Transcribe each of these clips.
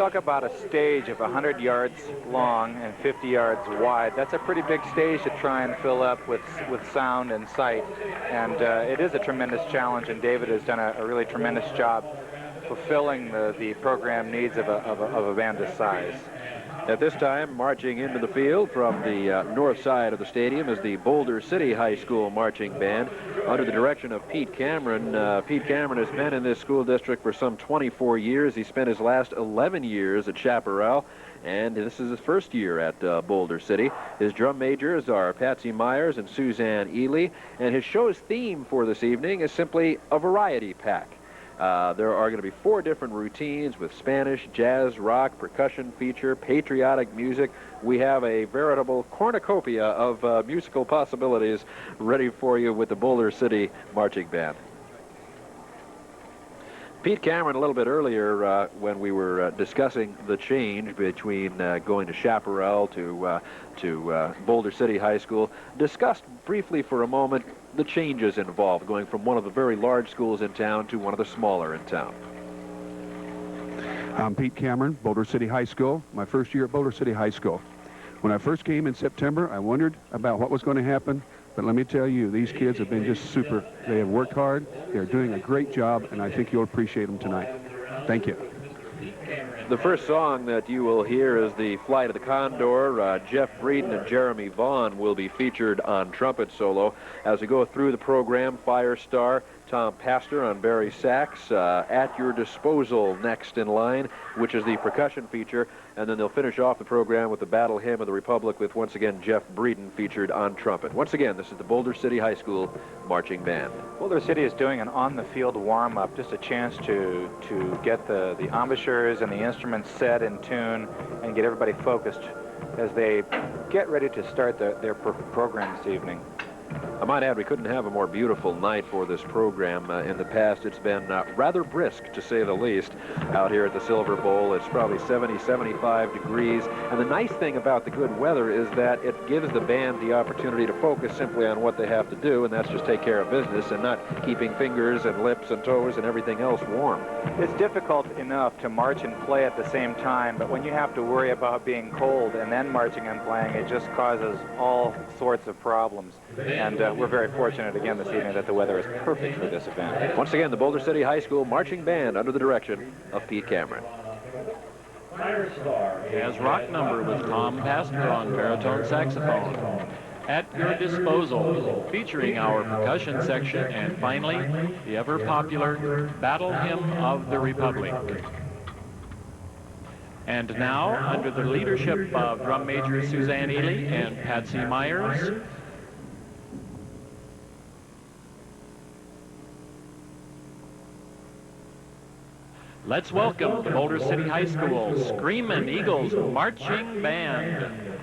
talk about a stage of 100 yards long and 50 yards wide, that's a pretty big stage to try and fill up with sound and sight. And it is a tremendous challenge, and David has done a really tremendous job fulfilling the program needs of a band this size. At this time, marching into the field from the north side of the stadium is the Boulder City High School Marching Band under the direction of Pete Cameron. Pete Cameron has been in this school district for some 24 years. He spent his last 11 years at Chaparral, and this is his first year at Boulder City. His drum majors are Patsy Myers and Suzanne Ely, and his show's theme for this evening is simply a variety pack. There are going to be 4 different routines with Spanish, jazz, rock, percussion feature, patriotic music. We have a veritable cornucopia of musical possibilities ready for you with the Boulder City Marching Band. Pete Cameron, a little bit earlier when we were discussing the change between going to Chaparral to Boulder City High School, discussed briefly for a moment the changes involved, going from one of the very large schools in town to one of the smaller in town. I'm Pete Cameron, Boulder City High School, my first year at Boulder City High School. When I first came in September, I wondered about what was going to happen, but let me tell you, these kids have been just super. They have worked hard, they're doing a great job, and I think you'll appreciate them tonight. Thank you. The first song that you will hear is the Flight of the Condor. Jeff Breeden and Jeremy Vaughn will be featured on trumpet solo. As we go through the program, Firestar, Tom Pastor on Barry sax, At Your Disposal next in line, which is the percussion feature, and then they'll finish off the program with the Battle Hymn of the Republic with, once again, Jeff Breeden featured on trumpet. Once again, this is the Boulder City High School Marching Band. Boulder City is doing an on-the-field warm-up, just a chance to get the embouchures and the instruments set in tune and get everybody focused as they get ready to start their program this evening. I might add, we couldn't have a more beautiful night for this program. In the past, it's been rather brisk, to say the least, out here at the Silver Bowl. It's probably 70, 75 degrees. And the nice thing about the good weather is that it gives the band the opportunity to focus simply on what they have to do, and that's just take care of business and not keeping fingers and lips and toes and everything else warm. It's difficult enough to march and play at the same time, but when you have to worry about being cold and then marching and playing, it just causes all sorts of problems. And we're very fortunate again this evening that the weather is perfect for this event. Once again, the Boulder City High School Marching Band under the direction of Pete Cameron. As rock number with Tom Pastor on baritone saxophone. At Your Disposal, featuring our percussion section, and finally, the ever-popular Battle Hymn of the Republic. And now, under the leadership of drum major Suzanne Ely and Patsy Myers, let's welcome the Boulder City High School Screamin' Eagles Marching Band.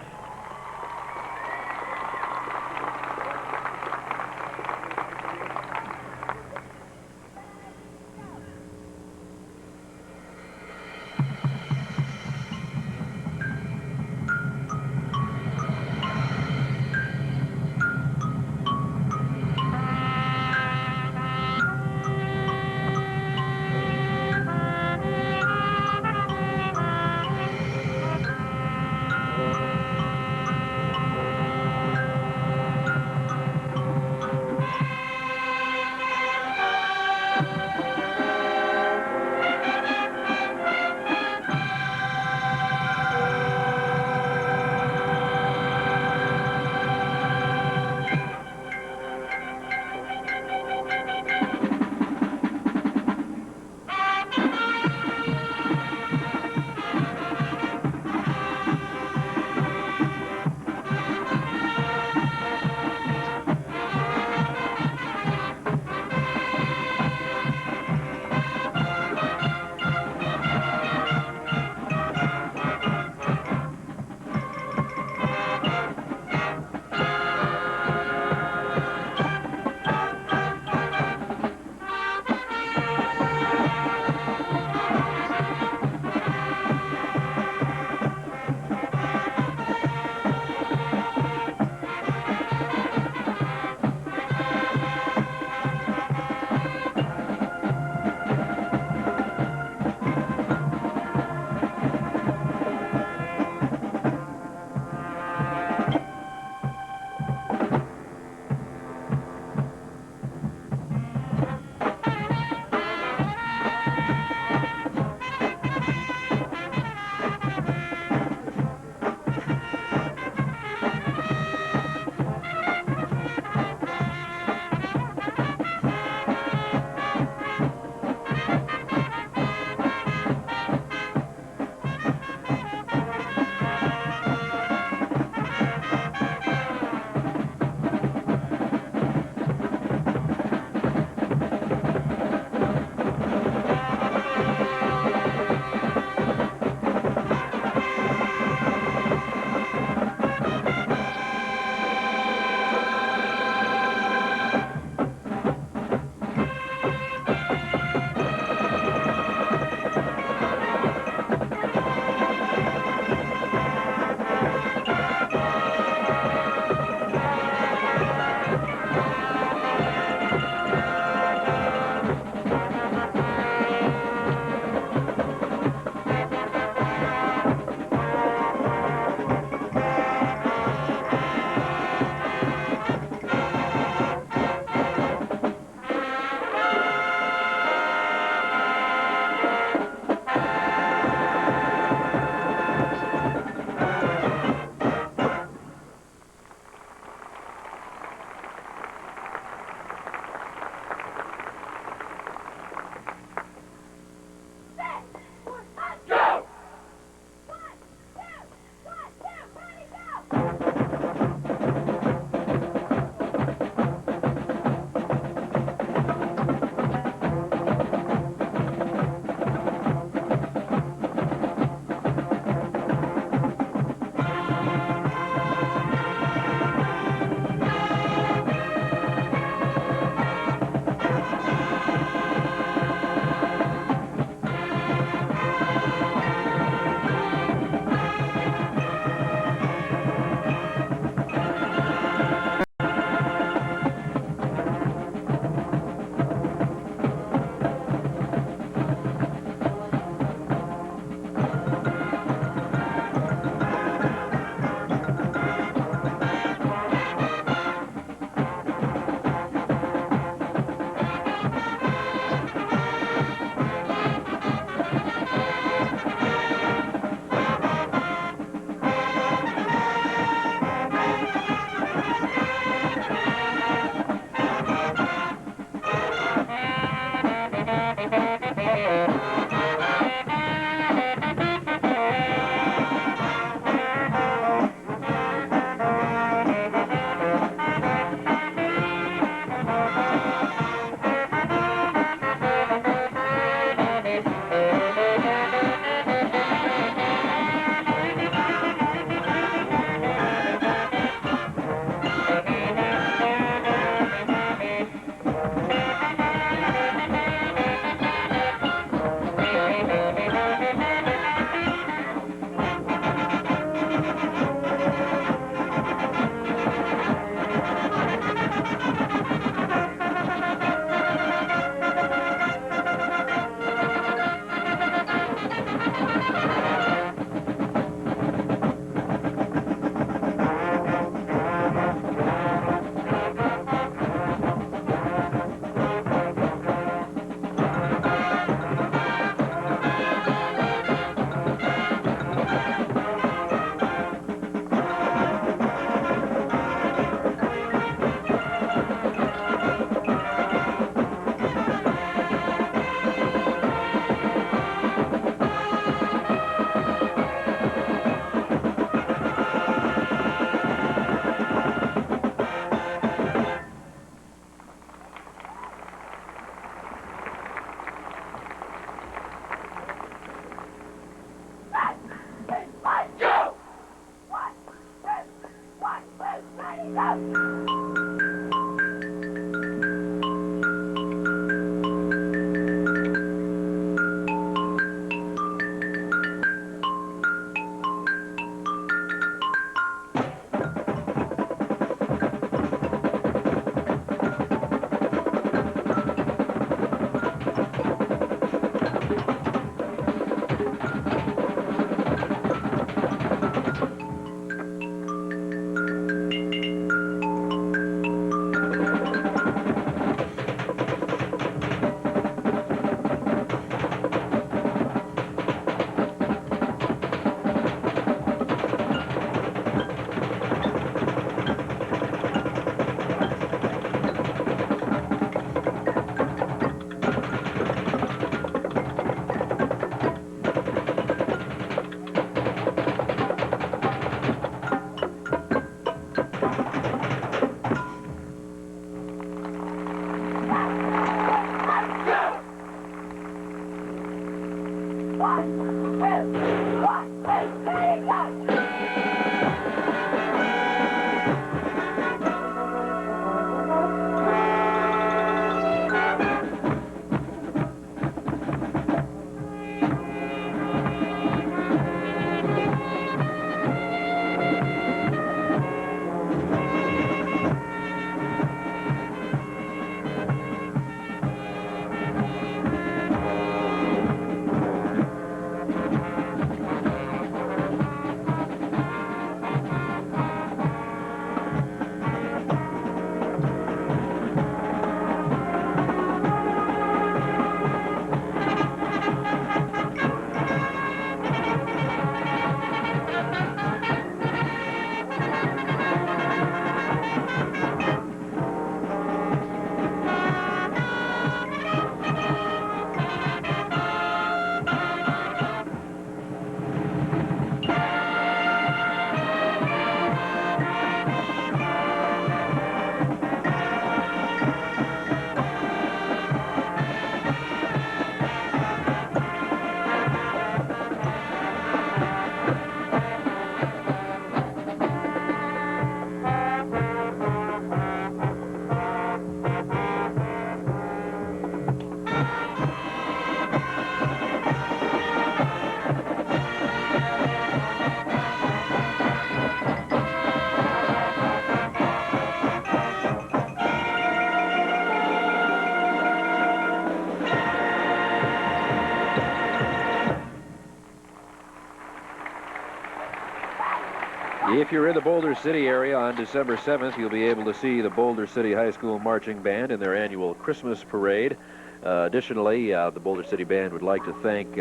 If you're in the Boulder City area on December 7th, you'll be able to see the Boulder City High School Marching Band in their annual Christmas parade. Additionally, the Boulder City Band would like to thank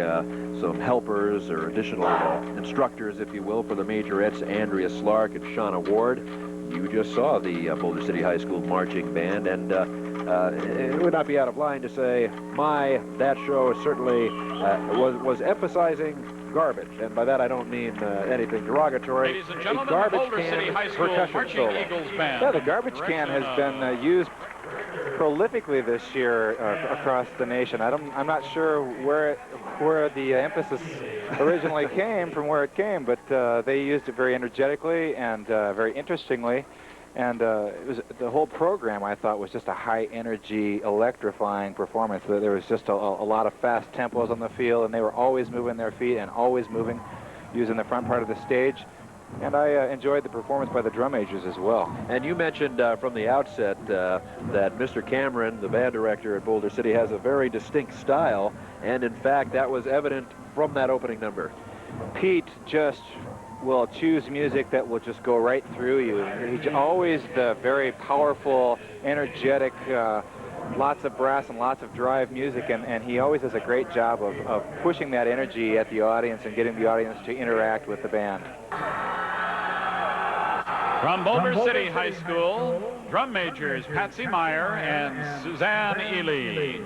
some helpers or additional instructors, if you will, for the majorettes, Andrea Slark and Shauna Ward. You just saw the Boulder City High School Marching Band, and it would not be out of line to say, that show certainly was emphasizing garbage, and by that I don't mean anything derogatory. Ladies and gentlemen, the garbage Boulder can City High School percussion Marching solo. Eagles Band. Yeah, the garbage can has been used prolifically this year across the nation. I'm not sure where the emphasis originally came from, where it came, but they used it very energetically and very interestingly. And the whole program, I thought, was just a high-energy, electrifying performance. There was just a lot of fast tempos on the field, and they were always moving their feet and always moving, using the front part of the stage. And I enjoyed the performance by the drum majors as well. And you mentioned from the outset that Mr. Cameron, the band director at Boulder City, has a very distinct style, and in fact, that was evident from that opening number. Pete just will choose music that will just go right through you. He's always the very powerful, energetic, lots of brass and lots of drive music, and he always does a great job of pushing that energy at the audience and getting the audience to interact with the band. From Boulder City High School, drum majors Patsy Meyer and Suzanne Ely.